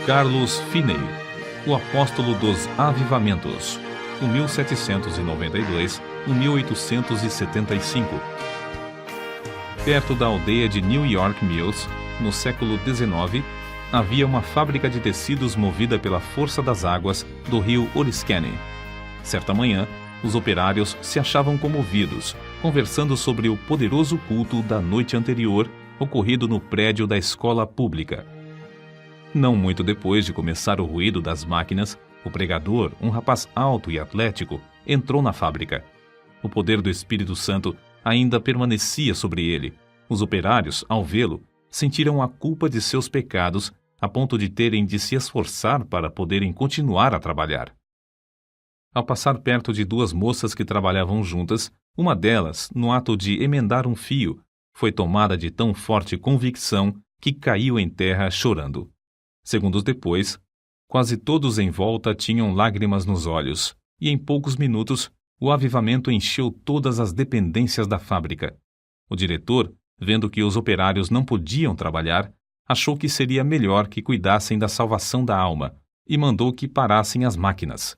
Carlos Finney, o apóstolo dos avivamentos, de 1792 a 1875. Perto da aldeia de New York Mills, no século XIX, havia uma fábrica de tecidos movida pela força das águas do rio Oriskany. Certa manhã, os operários se achavam comovidos, conversando sobre o poderoso culto da noite anterior, ocorrido no prédio da escola pública. Não muito depois de começar o ruído das máquinas, o pregador, um rapaz alto e atlético, entrou na fábrica. O poder do Espírito Santo ainda permanecia sobre ele. Os operários, ao vê-lo, sentiram a culpa de seus pecados a ponto de terem de se esforçar para poderem continuar a trabalhar. Ao passar perto de duas moças que trabalhavam juntas, uma delas, no ato de emendar um fio, foi tomada de tão forte convicção que caiu em terra chorando. Segundos depois, quase todos em volta tinham lágrimas nos olhos, e em poucos minutos o avivamento encheu todas as dependências da fábrica. O diretor, vendo que os operários não podiam trabalhar, achou que seria melhor que cuidassem da salvação da alma e mandou que parassem as máquinas.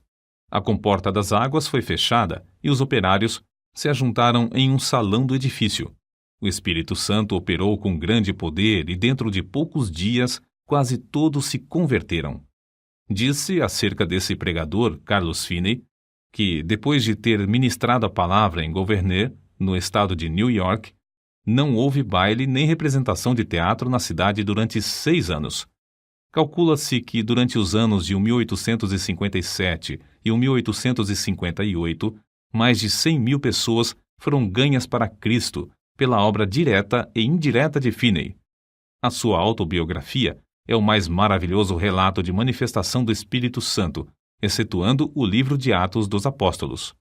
A comporta das águas foi fechada e os operários se ajuntaram em um salão do edifício. O Espírito Santo operou com grande poder e dentro de poucos dias quase todos se converteram. Disse acerca desse pregador, Carlos Finney, que, depois de ter ministrado a palavra em Gouverneur, no estado de New York, não houve baile nem representação de teatro na cidade durante 6 anos. Calcula-se que durante os anos de 1857 e 1858, mais de 100.000 pessoas foram ganhas para Cristo pela obra direta e indireta de Finney. A sua autobiografia é o mais maravilhoso relato de manifestação do Espírito Santo, excetuando o livro de Atos dos Apóstolos.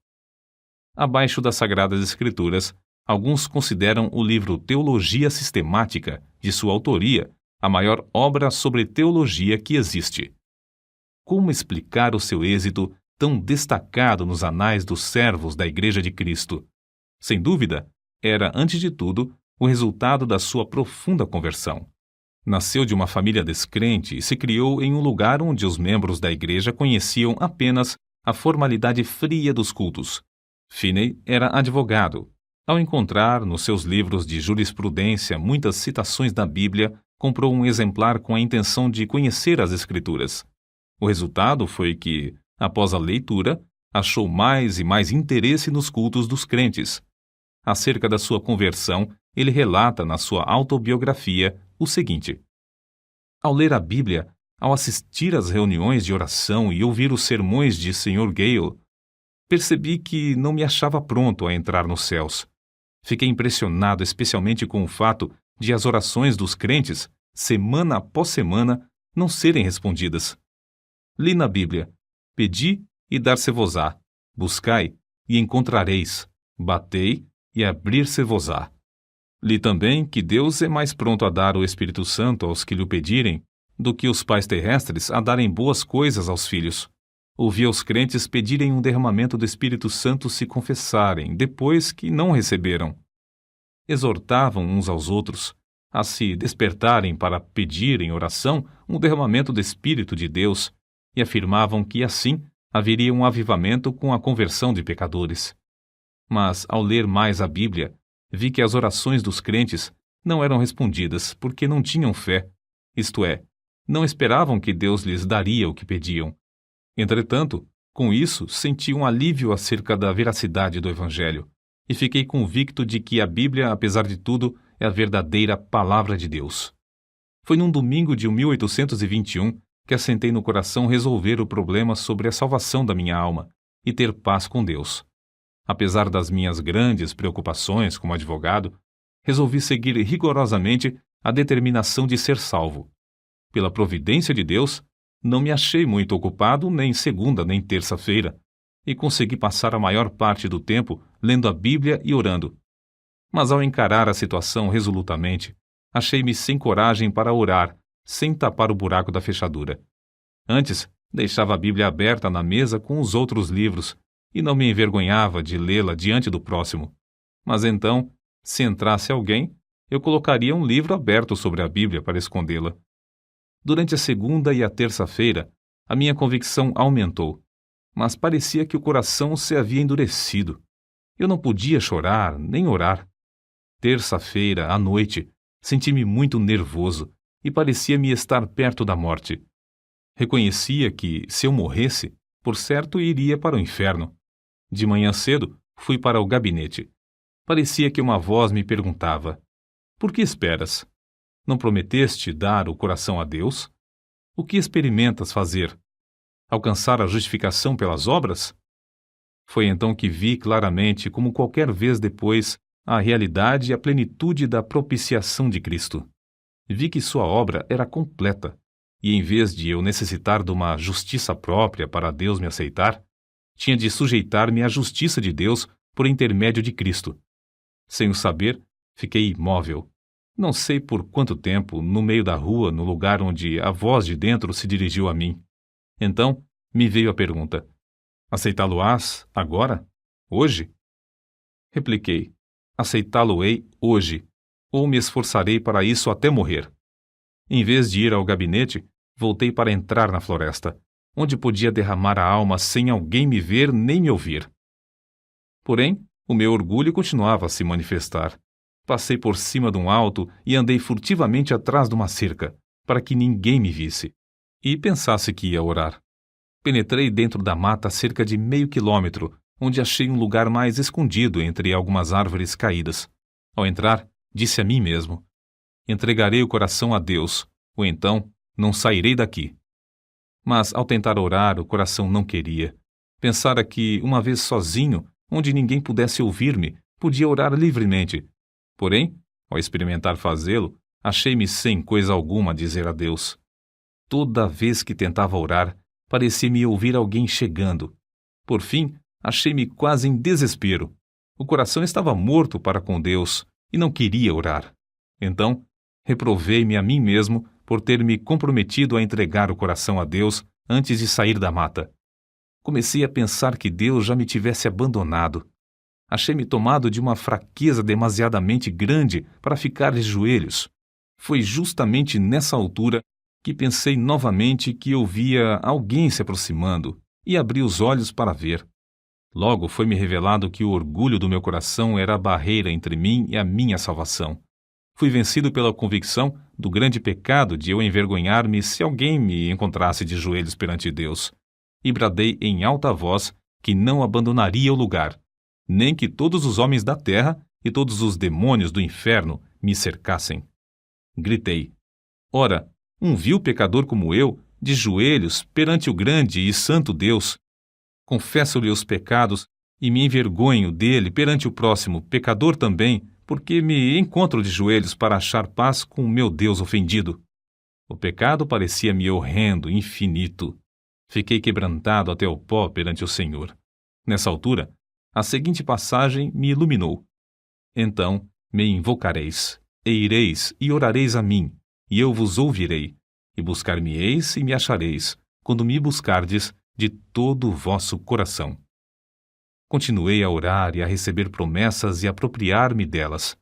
Abaixo das Sagradas Escrituras, alguns consideram o livro Teologia Sistemática, de sua autoria, a maior obra sobre teologia que existe. Como explicar o seu êxito tão destacado nos anais dos servos da Igreja de Cristo? Sem dúvida, era, antes de tudo, o resultado da sua profunda conversão. Nasceu de uma família descrente e se criou em um lugar onde os membros da igreja conheciam apenas a formalidade fria dos cultos. Finney era advogado. Ao encontrar nos seus livros de jurisprudência muitas citações da Bíblia, comprou um exemplar com a intenção de conhecer as Escrituras. O resultado foi que, após a leitura, achou mais e mais interesse nos cultos dos crentes. Acerca da sua conversão, ele relata na sua autobiografia o seguinte: ao ler a Bíblia, ao assistir às reuniões de oração e ouvir os sermões de Sr. Gale, percebi que não me achava pronto a entrar nos céus. Fiquei impressionado especialmente com o fato de as orações dos crentes, semana após semana, não serem respondidas. Li na Bíblia: pedi e dar-se-vos-á, buscai e encontrareis, batei e abrir-se-vos-á. Li também que Deus é mais pronto a dar o Espírito Santo aos que lhe o pedirem do que os pais terrestres a darem boas coisas aos filhos. Ouvi os crentes pedirem um derramamento do Espírito Santo se confessarem, depois que não receberam. Exortavam uns aos outros a se despertarem para pedir em oração um derramamento do Espírito de Deus e afirmavam que assim haveria um avivamento com a conversão de pecadores. Mas, ao ler mais a Bíblia, vi que as orações dos crentes não eram respondidas porque não tinham fé, isto é, não esperavam que Deus lhes daria o que pediam. Entretanto, com isso, senti um alívio acerca da veracidade do Evangelho e fiquei convicto de que a Bíblia, apesar de tudo, é a verdadeira Palavra de Deus. Foi num domingo de 1821 que assentei no coração resolver o problema sobre a salvação da minha alma e ter paz com Deus. Apesar das minhas grandes preocupações como advogado, resolvi seguir rigorosamente a determinação de ser salvo. Pela providência de Deus, não me achei muito ocupado nem segunda nem terça-feira, e consegui passar a maior parte do tempo lendo a Bíblia e orando. Mas ao encarar a situação resolutamente, achei-me sem coragem para orar, sem tapar o buraco da fechadura. Antes, deixava a Bíblia aberta na mesa com os outros livros, e não me envergonhava de lê-la diante do próximo. Mas então, se entrasse alguém, eu colocaria um livro aberto sobre a Bíblia para escondê-la. Durante a segunda e a terça-feira, a minha convicção aumentou, mas parecia que o coração se havia endurecido. Eu não podia chorar nem orar. Terça-feira, à noite, senti-me muito nervoso e parecia-me estar perto da morte. Reconhecia que, se eu morresse, por certo iria para o inferno. De manhã cedo, fui para o gabinete. Parecia que uma voz me perguntava: por que esperas? Não prometeste dar o coração a Deus? O que experimentas fazer? Alcançar a justificação pelas obras? Foi então que vi claramente, como qualquer vez depois, a realidade e a plenitude da propiciação de Cristo. Vi que sua obra era completa, e em vez de eu necessitar de uma justiça própria para Deus me aceitar, tinha de sujeitar-me à justiça de Deus por intermédio de Cristo. Sem o saber, fiquei imóvel. Não sei por quanto tempo, no meio da rua, no lugar onde a voz de dentro se dirigiu a mim. Então, me veio a pergunta: aceitá-lo-ás agora? Hoje? Repliquei: aceitá-lo-ei hoje, ou me esforçarei para isso até morrer. Em vez de ir ao gabinete, voltei para entrar na floresta, onde podia derramar a alma sem alguém me ver nem me ouvir. Porém, o meu orgulho continuava a se manifestar. Passei por cima de um alto e andei furtivamente atrás de uma cerca, para que ninguém me visse e pensasse que ia orar. Penetrei dentro da mata cerca de meio quilômetro, onde achei um lugar mais escondido entre algumas árvores caídas. Ao entrar, disse a mim mesmo: entregarei o coração a Deus, ou então não sairei daqui. Mas, ao tentar orar, o coração não queria. Pensara que, uma vez sozinho, onde ninguém pudesse ouvir-me, podia orar livremente. Porém, ao experimentar fazê-lo, achei-me sem coisa alguma a dizer a Deus. Toda vez que tentava orar, parecia-me ouvir alguém chegando. Por fim, achei-me quase em desespero. O coração estava morto para com Deus e não queria orar. Então, reprovei-me a mim mesmo por ter me comprometido a entregar o coração a Deus antes de sair da mata. Comecei a pensar que Deus já me tivesse abandonado. Achei-me tomado de uma fraqueza demasiadamente grande para ficar de joelhos. Foi justamente nessa altura que pensei novamente que eu via alguém se aproximando e abri os olhos para ver. Logo foi-me revelado que o orgulho do meu coração era a barreira entre mim e a minha salvação. Fui vencido pela convicção do grande pecado de eu envergonhar-me se alguém me encontrasse de joelhos perante Deus, e bradei em alta voz que não abandonaria o lugar, nem que todos os homens da terra e todos os demônios do inferno me cercassem. Gritei: ora, um vil pecador como eu, de joelhos perante o grande e santo Deus, confesso-lhe os pecados e me envergonho dele perante o próximo pecador também, porque me encontro de joelhos para achar paz com o meu Deus ofendido. O pecado parecia-me horrendo, infinito. Fiquei quebrantado até o pó perante o Senhor. Nessa altura, a seguinte passagem me iluminou: então me invocareis, e ireis e orareis a mim, e eu vos ouvirei, e buscar-me-eis e me achareis, quando me buscardes de todo o vosso coração. Continuei a orar e a receber promessas e a apropriar-me delas.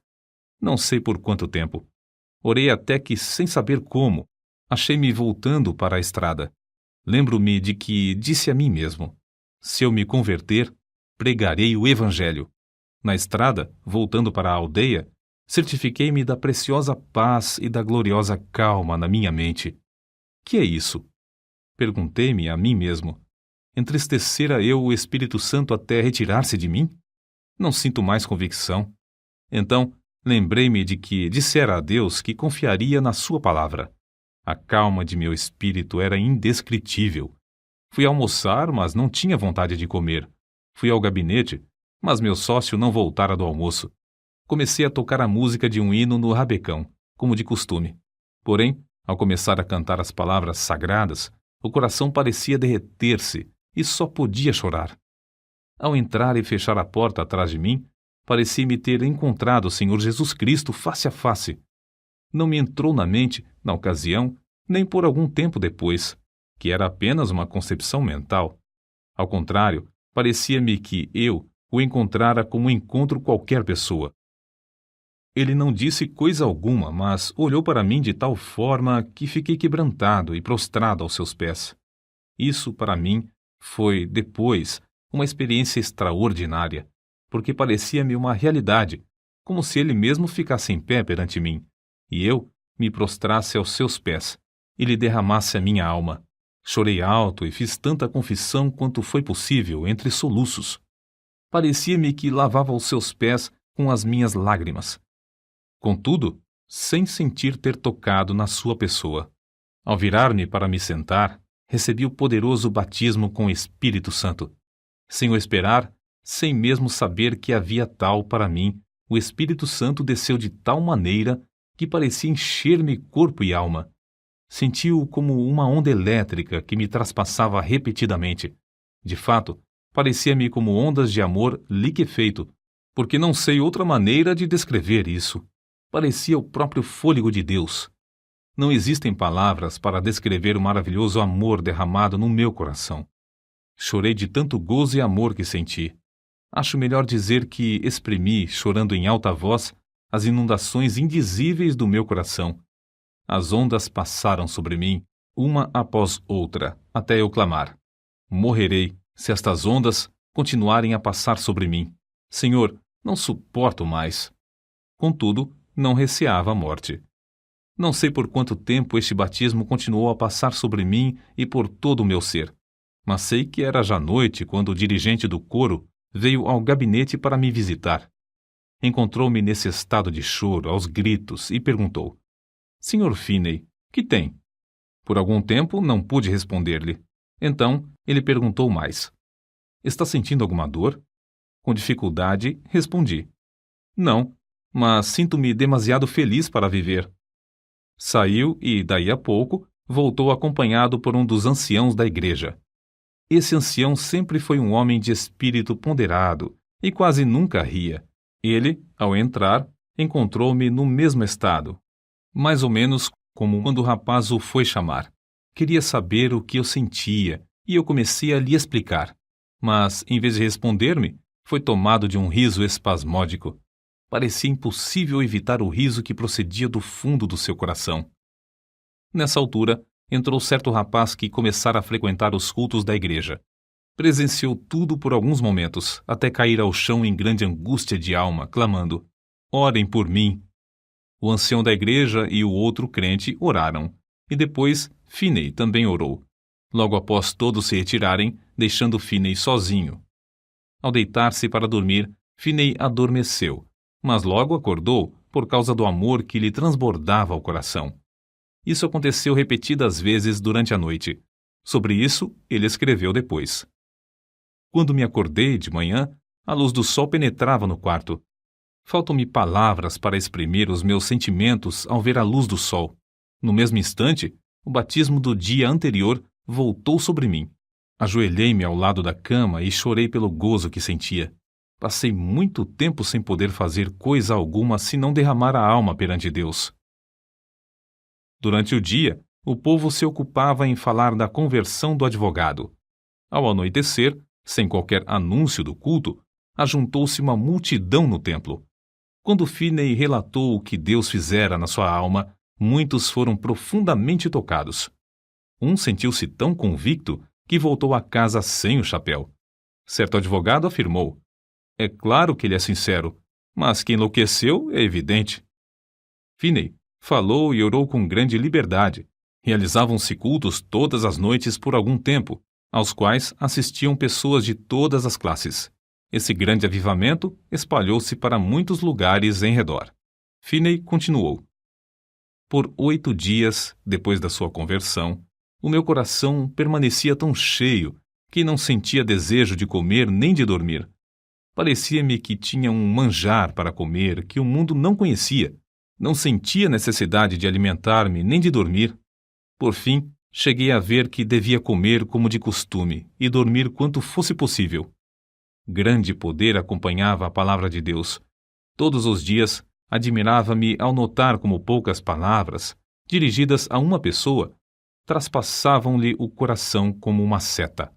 Não sei por quanto tempo. Orei até que, sem saber como, achei-me voltando para a estrada. Lembro-me de que disse a mim mesmo: se eu me converter, pregarei o Evangelho. Na estrada, voltando para a aldeia, certifiquei-me da preciosa paz e da gloriosa calma na minha mente. Que é isso? Perguntei-me a mim mesmo. Entristecera eu o Espírito Santo até retirar-se de mim? Não sinto mais convicção. Então, lembrei-me de que dissera a Deus que confiaria na sua palavra. A calma de meu espírito era indescritível. Fui almoçar, mas não tinha vontade de comer. Fui ao gabinete, mas meu sócio não voltara do almoço. Comecei a tocar a música de um hino no rabecão, como de costume. Porém, ao começar a cantar as palavras sagradas, o coração parecia derreter-se e só podia chorar. Ao entrar e fechar a porta atrás de mim, parecia-me ter encontrado o Senhor Jesus Cristo face a face. Não me entrou na mente, na ocasião, nem por algum tempo depois, que era apenas uma concepção mental. Ao contrário, parecia-me que eu o encontrara como encontro qualquer pessoa. Ele não disse coisa alguma, mas olhou para mim de tal forma que fiquei quebrantado e prostrado aos seus pés. Isso, para mim, foi, depois, uma experiência extraordinária, porque parecia-me uma realidade, como se ele mesmo ficasse em pé perante mim, e eu me prostrasse aos seus pés, e lhe derramasse a minha alma. Chorei alto e fiz tanta confissão quanto foi possível entre soluços. Parecia-me que lavava os seus pés com as minhas lágrimas. Contudo, sem sentir ter tocado na sua pessoa. Ao virar-me para me sentar, recebi o poderoso batismo com o Espírito Santo. Sem o esperar, sem mesmo saber que havia tal para mim, o Espírito Santo desceu de tal maneira que parecia encher-me corpo e alma. Senti-o como uma onda elétrica que me traspassava repetidamente. De fato, parecia-me como ondas de amor liquefeito, porque não sei outra maneira de descrever isso. Parecia o próprio fôlego de Deus. Não existem palavras para descrever o maravilhoso amor derramado no meu coração. Chorei de tanto gozo e amor que senti. Acho melhor dizer que exprimi, chorando em alta voz, as inundações indizíveis do meu coração. As ondas passaram sobre mim, uma após outra, até eu clamar: morrerei, se estas ondas continuarem a passar sobre mim. Senhor, não suporto mais. Contudo, não receava a morte. Não sei por quanto tempo este batismo continuou a passar sobre mim e por todo o meu ser, mas sei que era já noite quando o dirigente do coro veio ao gabinete para me visitar. Encontrou-me nesse estado de choro, aos gritos, e perguntou: Sr. Finney, que tem? Por algum tempo não pude responder-lhe. Então ele perguntou mais: Está sentindo alguma dor? Com dificuldade, respondi: Não, mas sinto-me demasiado feliz para viver. Saiu e, daí a pouco, voltou acompanhado por um dos anciãos da igreja. Esse ancião sempre foi um homem de espírito ponderado e quase nunca ria. Ele, ao entrar, encontrou-me no mesmo estado, mais ou menos como quando o rapaz o foi chamar. Queria saber o que eu sentia e eu comecei a lhe explicar. Mas, em vez de responder-me, foi tomado de um riso espasmódico. Parecia impossível evitar o riso que procedia do fundo do seu coração. Nessa altura, entrou certo rapaz que começara a frequentar os cultos da igreja. Presenciou tudo por alguns momentos, até cair ao chão em grande angústia de alma, clamando: Orem por mim! O ancião da igreja e o outro crente oraram, e depois Finney também orou. Logo após todos se retirarem, deixando Finney sozinho. Ao deitar-se para dormir, Finney adormeceu, mas logo acordou por causa do amor que lhe transbordava ao coração. Isso aconteceu repetidas vezes durante a noite. Sobre isso, ele escreveu depois: Quando me acordei de manhã, a luz do sol penetrava no quarto. Faltam-me palavras para exprimir os meus sentimentos ao ver a luz do sol. No mesmo instante, o batismo do dia anterior voltou sobre mim. Ajoelhei-me ao lado da cama e chorei pelo gozo que sentia. Passei muito tempo sem poder fazer coisa alguma senão derramar a alma perante Deus. Durante o dia, o povo se ocupava em falar da conversão do advogado. Ao anoitecer, sem qualquer anúncio do culto, ajuntou-se uma multidão no templo. Quando Finney relatou o que Deus fizera na sua alma, muitos foram profundamente tocados. Um sentiu-se tão convicto que voltou a casa sem o chapéu. Certo advogado afirmou: É claro que ele é sincero, mas que enlouqueceu é evidente. Finney falou e orou com grande liberdade. Realizavam-se cultos todas as noites por algum tempo, aos quais assistiam pessoas de todas as classes. Esse grande avivamento espalhou-se para muitos lugares em redor. Finney continuou: Por 8 dias, depois da sua conversão, o meu coração permanecia tão cheio que não sentia desejo de comer nem de dormir. Parecia-me que tinha um manjar para comer que o mundo não conhecia. Não sentia necessidade de alimentar-me nem de dormir. Por fim, cheguei a ver que devia comer como de costume e dormir quanto fosse possível. Grande poder acompanhava a palavra de Deus. Todos os dias, admirava-me ao notar como poucas palavras, dirigidas a uma pessoa, traspassavam-lhe o coração como uma seta.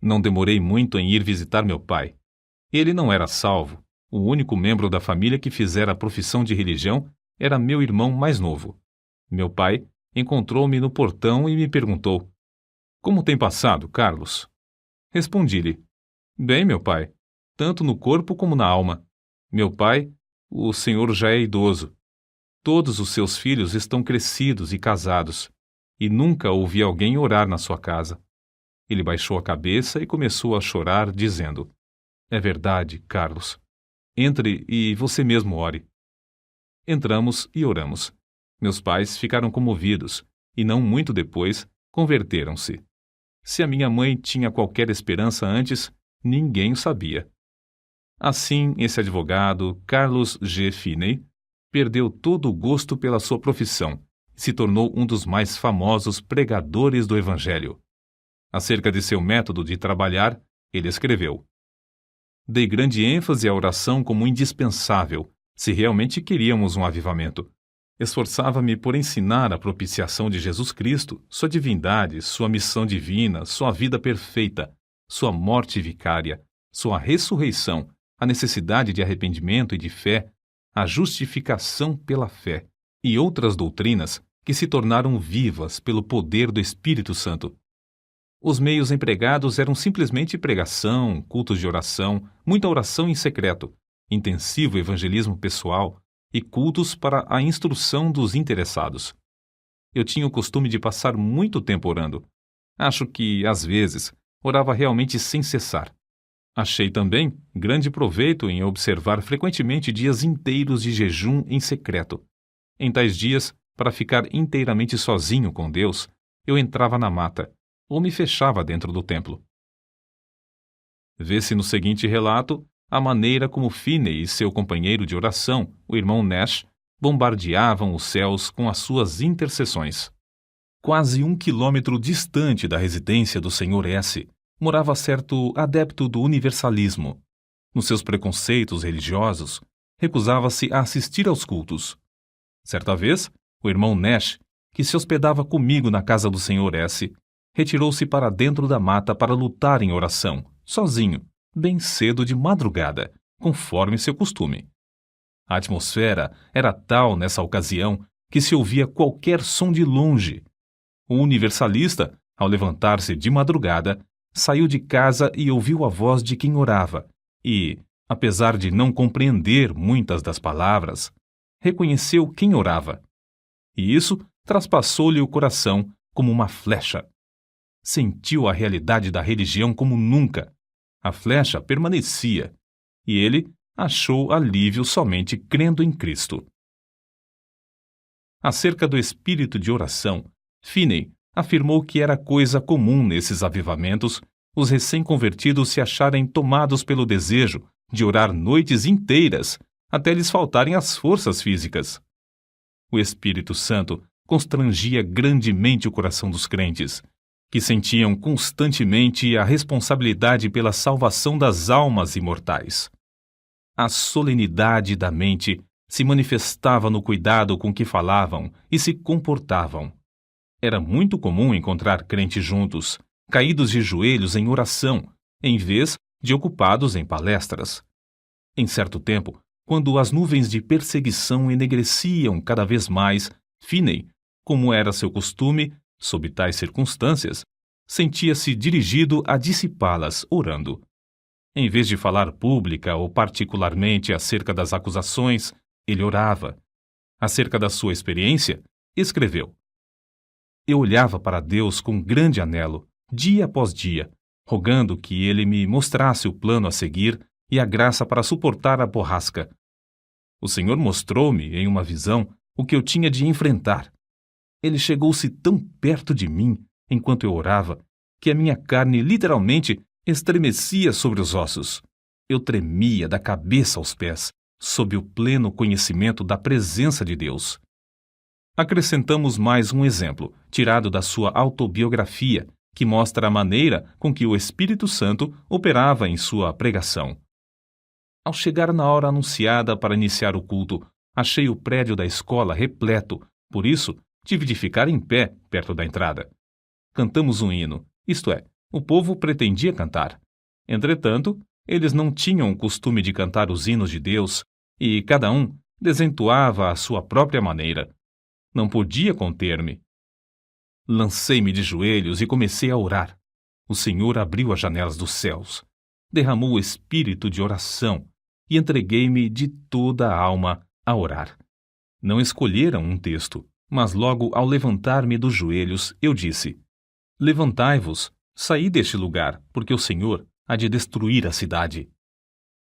Não demorei muito em ir visitar meu pai. Ele não era salvo. O único membro da família que fizera a profissão de religião era meu irmão mais novo. Meu pai encontrou-me no portão e me perguntou: "Como tem passado, Carlos?" Respondi-lhe: "Bem, meu pai, tanto no corpo como na alma. Meu pai, o senhor já é idoso. Todos os seus filhos estão crescidos e casados, e nunca ouvi alguém orar na sua casa." Ele baixou a cabeça e começou a chorar, dizendo: "É verdade, Carlos. Entre e você mesmo ore." Entramos e oramos. Meus pais ficaram comovidos e, não muito depois, converteram-se. Se a minha mãe tinha qualquer esperança antes, ninguém o sabia. Assim, esse advogado, Carlos G. Finney, perdeu todo o gosto pela sua profissão e se tornou um dos mais famosos pregadores do Evangelho. Acerca de seu método de trabalhar, ele escreveu: "Dei grande ênfase à oração como indispensável, se realmente queríamos um avivamento. Esforçava-me por ensinar a propiciação de Jesus Cristo, sua divindade, sua missão divina, sua vida perfeita, sua morte vicária, sua ressurreição, a necessidade de arrependimento e de fé, a justificação pela fé e outras doutrinas que se tornaram vivas pelo poder do Espírito Santo. Os meios empregados eram simplesmente pregação, cultos de oração, muita oração em secreto, intensivo evangelismo pessoal e cultos para a instrução dos interessados. Eu tinha o costume de passar muito tempo orando. Acho que, às vezes, orava realmente sem cessar. Achei também grande proveito em observar frequentemente dias inteiros de jejum em secreto. Em tais dias, para ficar inteiramente sozinho com Deus, eu entrava na mata ou me fechava dentro do templo." Vê-se no seguinte relato a maneira como Finney e seu companheiro de oração, o irmão Nash, bombardeavam os céus com as suas intercessões. Quase 1 quilômetro distante da residência do Sr. S., morava certo adepto do universalismo. Nos seus preconceitos religiosos, recusava-se a assistir aos cultos. Certa vez, o irmão Nash, que se hospedava comigo na casa do Sr. S., retirou-se para dentro da mata para lutar em oração, sozinho, bem cedo de madrugada, conforme seu costume. A atmosfera era tal nessa ocasião que se ouvia qualquer som de longe. O universalista, ao levantar-se de madrugada, saiu de casa e ouviu a voz de quem orava e, apesar de não compreender muitas das palavras, reconheceu quem orava. E isso traspassou-lhe o coração como uma flecha. Sentiu a realidade da religião como nunca. A flecha permanecia, e ele achou alívio somente crendo em Cristo. Acerca do espírito de oração, Finney afirmou que era coisa comum nesses avivamentos os recém-convertidos se acharem tomados pelo desejo de orar noites inteiras até lhes faltarem as forças físicas. O Espírito Santo constrangia grandemente o coração dos crentes, que sentiam constantemente a responsabilidade pela salvação das almas imortais. A solenidade da mente se manifestava no cuidado com que falavam e se comportavam. Era muito comum encontrar crentes juntos, caídos de joelhos em oração, em vez de ocupados em palestras. Em certo tempo, quando as nuvens de perseguição enegreciam cada vez mais, Finney, como era seu costume, sob tais circunstâncias, sentia-se dirigido a dissipá-las, orando. Em vez de falar pública ou particularmente acerca das acusações, ele orava. Acerca da sua experiência, escreveu: "Eu olhava para Deus com grande anelo, dia após dia, rogando que Ele me mostrasse o plano a seguir e a graça para suportar a borrasca. O Senhor mostrou-me, em uma visão, o que eu tinha de enfrentar. Ele chegou-se tão perto de mim, enquanto eu orava, que a minha carne literalmente estremecia sobre os ossos. Eu tremia da cabeça aos pés, sob o pleno conhecimento da presença de Deus." Acrescentamos mais um exemplo, tirado da sua autobiografia, que mostra a maneira com que o Espírito Santo operava em sua pregação. Ao chegar na hora anunciada para iniciar o culto, achei o prédio da escola repleto, por isso tive de ficar em pé perto da entrada. Cantamos um hino, isto é, o povo pretendia cantar. Entretanto, Eles não tinham o costume de cantar os hinos de Deus e cada um desentoava à sua própria maneira. Não podia conter-me. Lancei-me de joelhos e comecei a orar. O Senhor abriu as janelas dos céus, derramou o espírito de oração e entreguei-me de toda a alma a orar. Não escolheram um texto, mas logo ao levantar-me dos joelhos, eu disse: Levantai-vos, saí deste lugar, porque o Senhor há de destruir a cidade.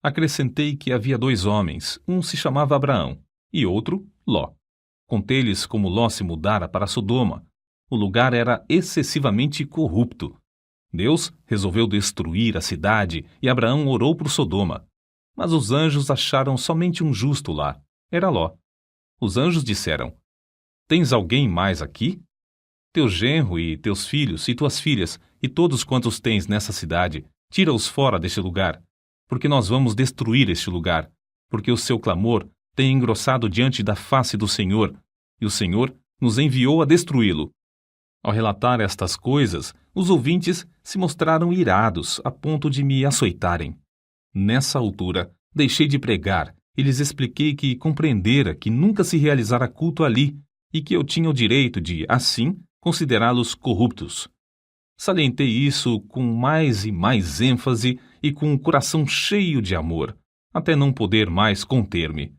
Acrescentei que havia 2 homens, um se chamava Abraão e outro Ló. Contei-lhes como Ló se mudara para Sodoma. O lugar era excessivamente corrupto. Deus resolveu destruir a cidade e Abraão orou por Sodoma. Mas os anjos acharam somente um justo lá. Era Ló. Os anjos disseram: Tens alguém mais aqui? Teu genro e teus filhos e tuas filhas e todos quantos tens nessa cidade, tira-os fora deste lugar, porque nós vamos destruir este lugar, porque o seu clamor tem engrossado diante da face do Senhor, e o Senhor nos enviou a destruí-lo. Ao relatar estas coisas, os ouvintes se mostraram irados a ponto de me açoitarem. Nessa altura, deixei de pregar e lhes expliquei que compreendera que nunca se realizara culto ali e que eu tinha o direito de, assim, considerá-los corruptos. Salientei isso com mais e mais ênfase e com o coração cheio de amor, até não poder mais conter-me.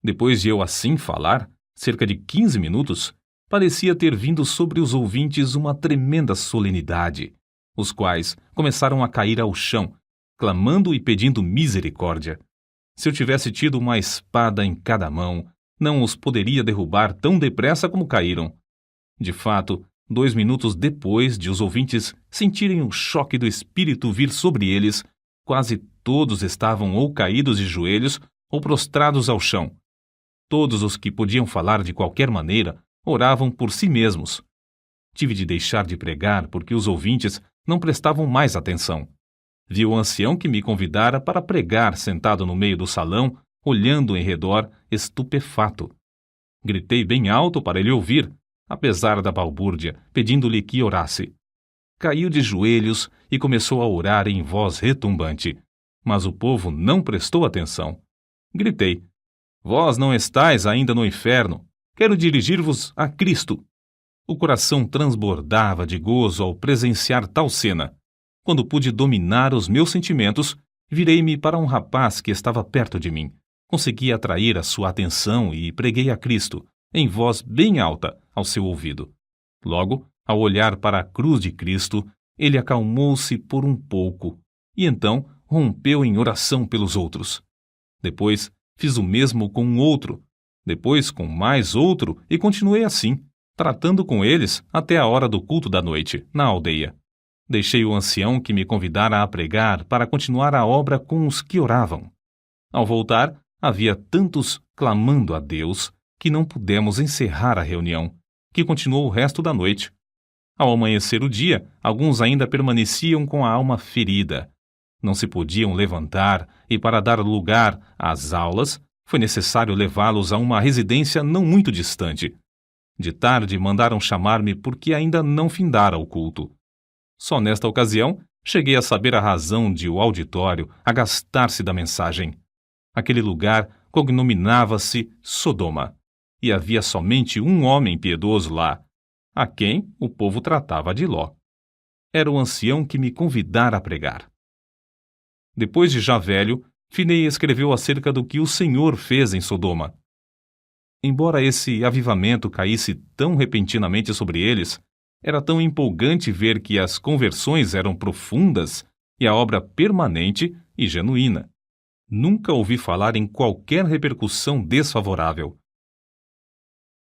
Depois de eu assim falar, cerca de 15 minutos, parecia ter vindo sobre os ouvintes uma tremenda solenidade, os quais começaram a cair ao chão, clamando e pedindo misericórdia. Se eu tivesse tido uma espada em cada mão, não os poderia derrubar tão depressa como caíram. De fato, 2 minutos depois de os ouvintes sentirem o choque do espírito vir sobre eles, quase todos estavam ou caídos de joelhos ou prostrados ao chão. Todos os que podiam falar de qualquer maneira oravam por si mesmos. Tive de deixar de pregar porque os ouvintes não prestavam mais atenção. Vi o ancião que me convidara para pregar sentado no meio do salão, olhando em redor, estupefato. Gritei bem alto para ele ouvir, apesar da balbúrdia, pedindo-lhe que orasse. Caiu de joelhos e começou a orar em voz retumbante, mas o povo não prestou atenção. Gritei: Vós não estáis ainda no inferno. Quero dirigir-vos a Cristo. O coração transbordava de gozo ao presenciar tal cena. Quando pude dominar os meus sentimentos, virei-me para um rapaz que estava perto de mim. Consegui atrair a sua atenção e preguei a Cristo, em voz bem alta, ao seu ouvido. Logo, ao olhar para a cruz de Cristo, ele acalmou-se por um pouco e então rompeu em oração pelos outros. Depois, fiz o mesmo com um outro, depois com mais outro e continuei assim, tratando com eles até a hora do culto da noite, na aldeia. Deixei o ancião que me convidara a pregar para continuar a obra com os que oravam. Ao voltar, havia tantos clamando a Deus que não pudemos encerrar a reunião, que continuou o resto da noite. Ao amanhecer o dia, alguns ainda permaneciam com a alma ferida. Não se podiam levantar e, para dar lugar às aulas, foi necessário levá-los a uma residência não muito distante. De tarde mandaram chamar-me porque ainda não findara o culto. Só nesta ocasião cheguei a saber a razão de o auditório agastar-se da mensagem. Aquele lugar cognominava-se Sodoma, e havia somente um homem piedoso lá, a quem o povo tratava de Ló. Era o ancião que me convidara a pregar. Depois de já velho, Finney escreveu acerca do que o Senhor fez em Sodoma. Embora esse avivamento caísse tão repentinamente sobre eles, era tão empolgante ver que as conversões eram profundas e a obra permanente e genuína. Nunca ouvi falar em qualquer repercussão desfavorável.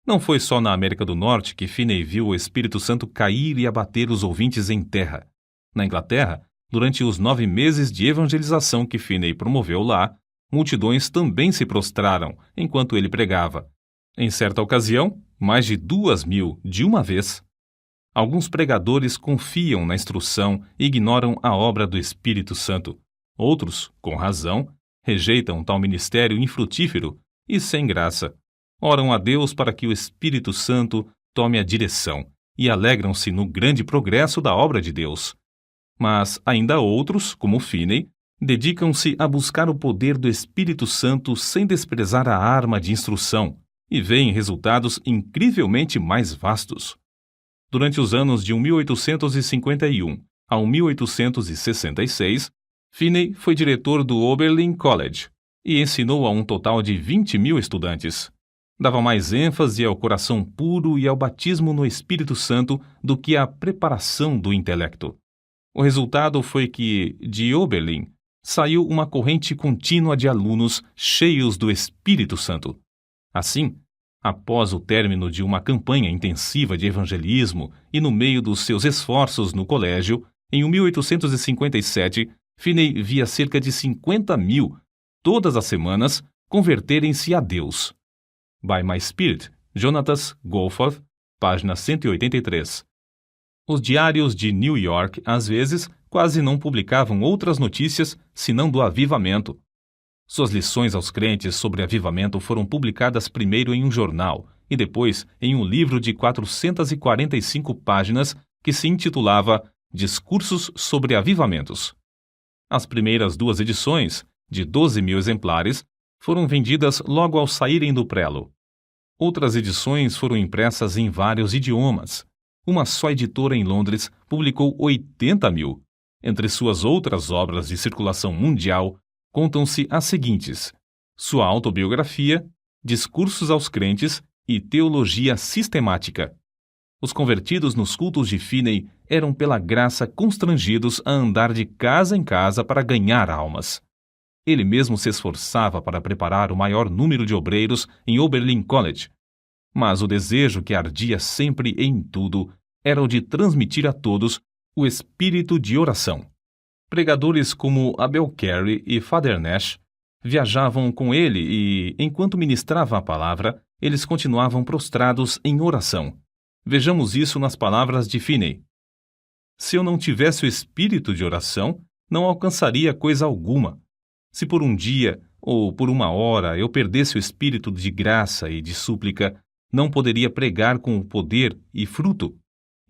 Não foi só na América do Norte que Finney viu o Espírito Santo cair e abater os ouvintes em terra. Na Inglaterra, durante os 9 meses de evangelização que Finney promoveu lá, multidões também se prostraram enquanto ele pregava. Em certa ocasião, mais de 2.000 de uma vez. Alguns pregadores confiam na instrução e ignoram a obra do Espírito Santo. Outros, com razão, rejeitam tal ministério infrutífero e sem graça. Oram a Deus para que o Espírito Santo tome a direção e alegram-se no grande progresso da obra de Deus. Mas ainda outros, como Finney, Dedicam-se a buscar o poder do Espírito Santo sem desprezar a arma de instrução e veem resultados incrivelmente mais vastos. Durante os anos de 1851 a 1866, Finney foi diretor do Oberlin College e ensinou a um total de 20.000 estudantes. Dava mais ênfase ao coração puro e ao batismo no Espírito Santo do que à preparação do intelecto. O resultado foi que, de Oberlin, saiu uma corrente contínua de alunos cheios do Espírito Santo. Assim, após o término de uma campanha intensiva de evangelismo e no meio dos seus esforços no colégio, em 1857, Finney via cerca de 50.000, todas as semanas, converterem-se a Deus. By My Spirit, Jonathan Goforth, página 183. Os diários de New York, às vezes, quase não publicavam outras notícias senão do avivamento. Suas lições aos crentes sobre avivamento foram publicadas primeiro em um jornal e depois em um livro de 445 páginas que se intitulava Discursos sobre Avivamentos. As primeiras 2 edições, de 12.000 exemplares, foram vendidas logo ao saírem do prelo. Outras edições foram impressas em vários idiomas. Uma só editora em Londres publicou 80.000. Entre suas outras obras de circulação mundial, contam-se as seguintes: sua autobiografia, Discursos aos Crentes e Teologia Sistemática. Os convertidos nos cultos de Finney eram pela graça constrangidos a andar de casa em casa para ganhar almas. Ele mesmo se esforçava para preparar o maior número de obreiros em Oberlin College. Mas o desejo que ardia sempre em tudo era o de transmitir a todos o espírito de oração. Pregadores como Abel Carey e Father Nash viajavam com ele e, enquanto ministrava a palavra, eles continuavam prostrados em oração. Vejamos isso nas palavras de Finney. Se eu não tivesse o espírito de oração, não alcançaria coisa alguma. Se por um dia ou por uma hora eu perdesse o espírito de graça e de súplica, não poderia pregar com o poder e fruto,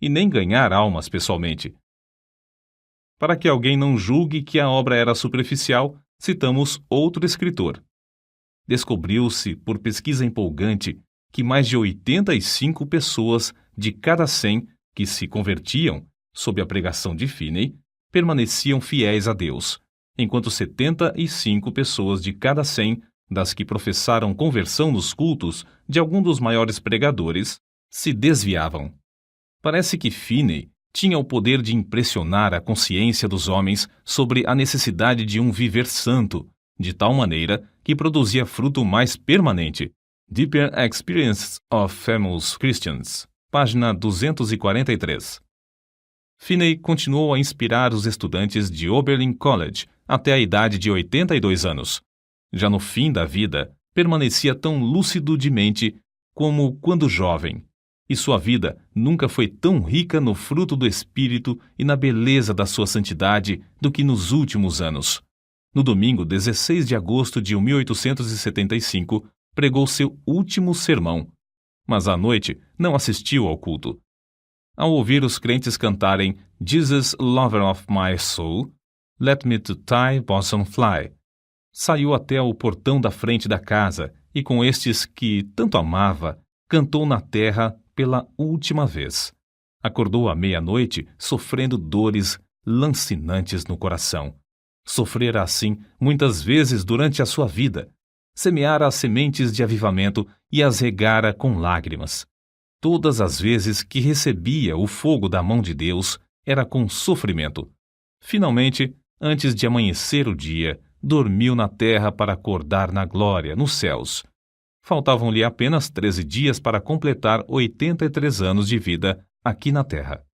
e nem ganhar almas pessoalmente. Para que alguém não julgue que a obra era superficial, citamos outro escritor. Descobriu-se, por pesquisa empolgante, que mais de 85 pessoas de cada 100 que se convertiam sob a pregação de Finney permaneciam fiéis a Deus, enquanto 75 pessoas de cada 100 das que professaram conversão nos cultos de algum dos maiores pregadores se desviavam. Parece que Finney tinha o poder de impressionar a consciência dos homens sobre a necessidade de um viver santo, de tal maneira que produzia fruto mais permanente. Deeper Experience of Famous Christians, página 243. Finney continuou a inspirar os estudantes de Oberlin College até a idade de 82 anos. Já no fim da vida, permanecia tão lúcido de mente como quando jovem, e sua vida nunca foi tão rica no fruto do Espírito e na beleza da sua santidade do que nos últimos anos. No domingo 16 de agosto de 1875, pregou seu último sermão, mas à noite não assistiu ao culto. Ao ouvir os crentes cantarem Jesus, Lover of My Soul, Let Me to Thy Bosom Fly, saiu até o portão da frente da casa e com estes que tanto amava, cantou na terra pela última vez. Acordou à meia-noite sofrendo dores lancinantes no coração. Sofrera assim muitas vezes durante a sua vida. Semeara as sementes de avivamento e as regara com lágrimas. Todas as vezes que recebia o fogo da mão de Deus, era com sofrimento. Finalmente, antes de amanhecer o dia, dormiu na terra para acordar na glória, nos céus. Faltavam-lhe apenas 13 dias para completar 83 anos de vida aqui na terra.